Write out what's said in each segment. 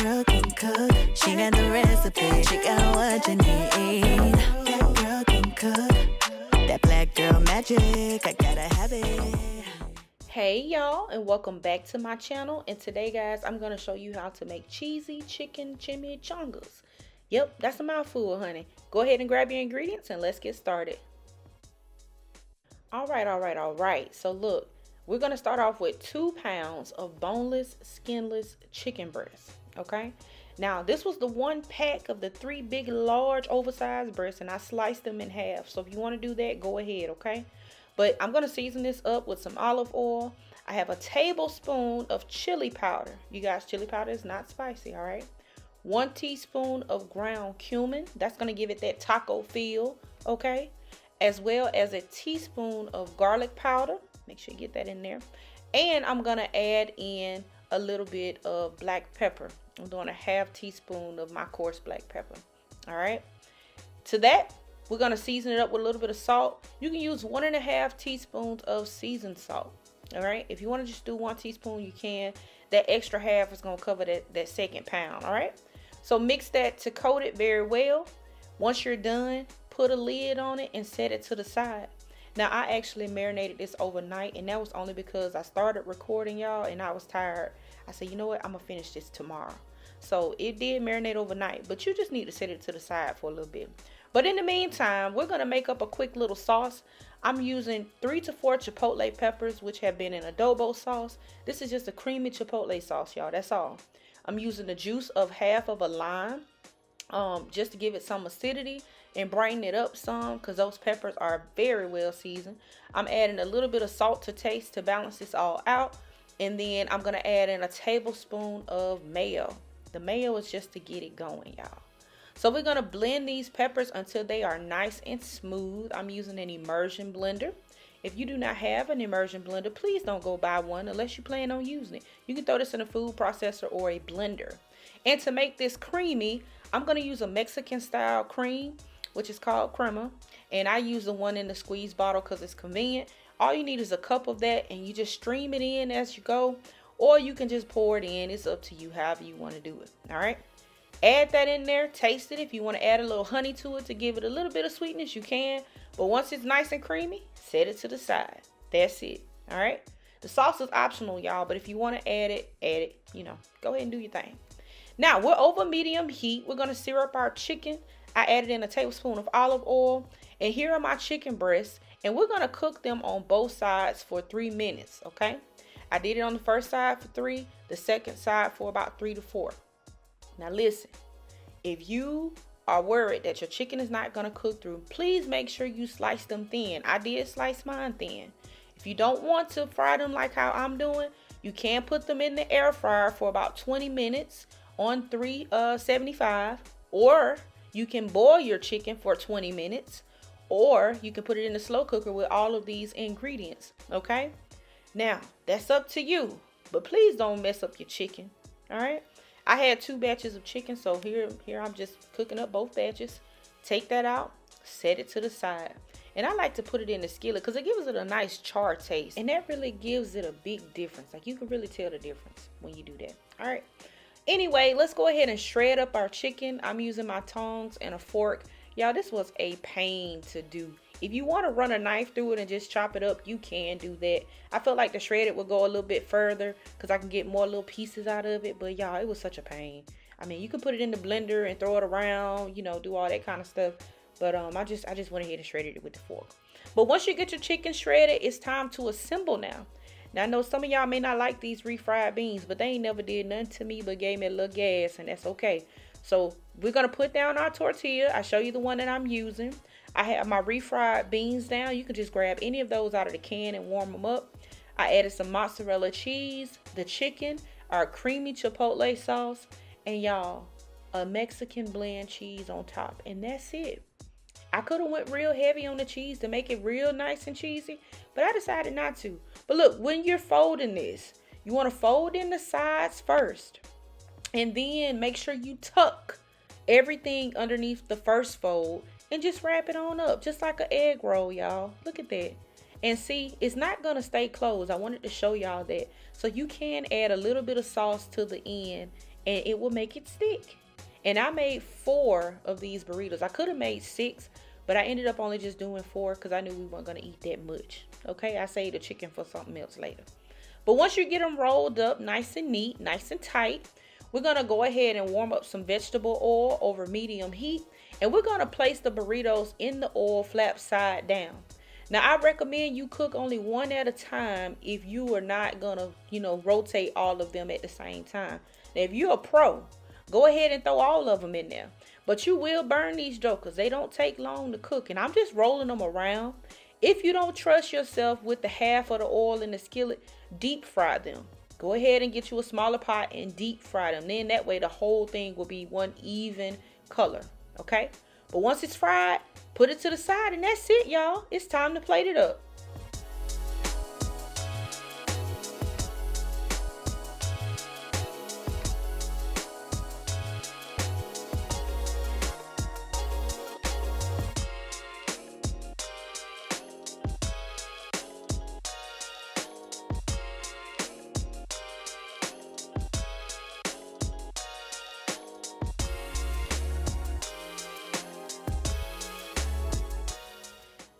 girl can cook. She got the recipe. She got what you need. That girl can cook. That black girl magic. I gotta have it. Hey y'all, and welcome back to my channel. And today guys, I'm going to show you how to make cheesy chicken chimichangas. Yep, that's a mouthful, honey. Go ahead and grab your ingredients and let's get started. All right. So look, we're going to start off with 2 pounds of boneless, skinless chicken breast. Okay. Now this was the 1 pack of the 3 big, large, oversized breasts, and I sliced them in half. So if you want to do that, go ahead. Okay. But I'm going to season this up with some olive oil. I have a tablespoon of chili powder. You guys, chili powder is not spicy, all right? 1 teaspoon of ground cumin. That's going to give it that taco feel, okay? As well as a teaspoon of garlic powder. Make sure you get that in there. And I'm going to add in a little bit of black pepper. I'm doing a 1/2 teaspoon of my coarse black pepper, all right? To that, we're going to season it up with a little bit of salt. You can use 1.5 teaspoons of seasoned salt. All right. If you want to just do 1 teaspoon, you can. That extra half is going to cover that second pound. All right. So mix that to coat it very well. Once you're done, put a lid on it and set it to the side. Now, I actually marinated this overnight, and that was only because I started recording, y'all, and I was tired. I said, you know what? I'm going to finish this tomorrow. So it did marinate overnight, but you just need to set it to the side for a little bit. But in the meantime, we're going to make up a quick little sauce. I'm using 3 to 4 chipotle peppers, which have been in adobo sauce. This is just a creamy chipotle sauce, y'all. That's all. I'm using the juice of 1/2 of a lime just to give it some acidity and brighten it up some, because those peppers are very well seasoned. I'm adding a little bit of salt to taste to balance this all out. And then I'm going to add in a tablespoon of mayo. The mayo is just to get it going, y'all. So we're going to blend these peppers until they are nice and smooth. I'm using an immersion blender. If you do not have an immersion blender, please don't go buy one unless you plan on using it. You can throw this in a food processor or a blender. And to make this creamy, I'm going to use a Mexican style cream, which is called crema. And I use the one in the squeeze bottle because it's convenient. All you need is a cup of that, and you just stream it in as you go. Or you can just pour it in. It's up to you, however you want to do it. All right. Add that in there, taste it. If you want to add a little honey to it to give it a little bit of sweetness, you can. But once it's nice and creamy, set it to the side. That's it. All right. The sauce is optional, y'all, but if you want to add it, you know, go ahead and do your thing. Now, we're over medium heat. We're going to sear up our chicken. I added in a tablespoon of olive oil. And here are my chicken breasts. And we're going to cook them on both sides for 3 minutes, okay? I did it on the first side for 3, the second side for about 3 to 4. Now listen, if you are worried that your chicken is not going to cook through, please make sure you slice them thin. I did slice mine thin. If you don't want to fry them like how I'm doing, you can put them in the air fryer for about 20 minutes on 375, or you can boil your chicken for 20 minutes, or you can put it in the slow cooker with all of these ingredients, okay? Now, that's up to you, but please don't mess up your chicken, all right? I had 2 batches of chicken, so here I'm just cooking up both batches. Take that out, set it to the side. And I like to put it in the skillet because it gives it a nice char taste. And that really gives it a big difference. Like, you can really tell the difference when you do that. All right. Anyway, let's go ahead and shred up our chicken. I'm using my tongs and a fork. Y'all, this was a pain to do. If you want to run a knife through it and just chop it up, you can do that. I felt like the shredded would go a little bit further because I can get more little pieces out of it. But y'all, it was such a pain. I mean, you can put it in the blender and throw it around, you know, do all that kind of stuff. But I just went ahead and shredded it with the fork. But once you get your chicken shredded, it's time to assemble now. Now, I know some of y'all may not like these refried beans, but they ain't never did nothing to me but gave me a little gas, and that's okay. So we're going to put down our tortilla. I show you the one that I'm using. I have my refried beans down. You can just grab any of those out of the can and warm them up. I added some mozzarella cheese, the chicken, our creamy chipotle sauce, and y'all, a Mexican blend cheese on top. And that's it. I could have went real heavy on the cheese to make it real nice and cheesy, but I decided not to. But look, when you're folding this, you want to fold in the sides first. And then make sure you tuck everything underneath the first fold and just wrap it on up, just like an egg roll, y'all. Look at that. And see, it's not going to stay closed. I wanted to show y'all that. So you can add a little bit of sauce to the end and it will make it stick. And I made 4 of these burritos. I could have made 6, but I ended up only just doing 4 because I knew we weren't going to eat that much. Okay, I saved the chicken for something else later. But once you get them rolled up nice and neat, nice and tight, we're going to go ahead and warm up some vegetable oil over medium heat. And we're going to place the burritos in the oil flap side down. Now, I recommend you cook only one at a time if you are not going to, rotate all of them at the same time. Now, if you're a pro, go ahead and throw all of them in there. But you will burn these jokers. They don't take long to cook. And I'm just rolling them around. If you don't trust yourself with the half of the oil in the skillet, deep fry them. Go ahead and get you a smaller pot and deep fry them. Then that way the whole thing will be one even color. Okay? But once it's fried, put it to the side and that's it, y'all. It's time to plate it up.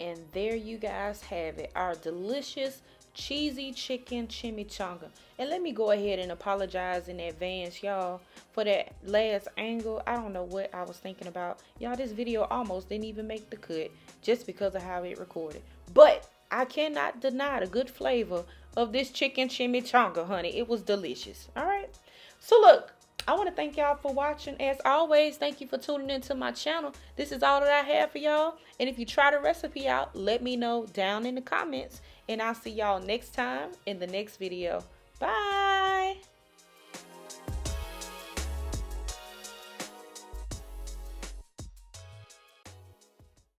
And there you guys have it, our delicious cheesy chicken chimichanga. And let me go ahead and apologize in advance, y'all, for that last angle. I don't know what I was thinking about. Y'all, this video almost didn't even make the cut just because of how it recorded. But I cannot deny the good flavor of this chicken chimichanga, honey. It was delicious. All right. So look, I want to thank y'all for watching. As always, thank you for tuning into my channel. This is all that I have for y'all. And if you try the recipe out, let me know down in the comments. And I'll see y'all next time in the next video. Bye.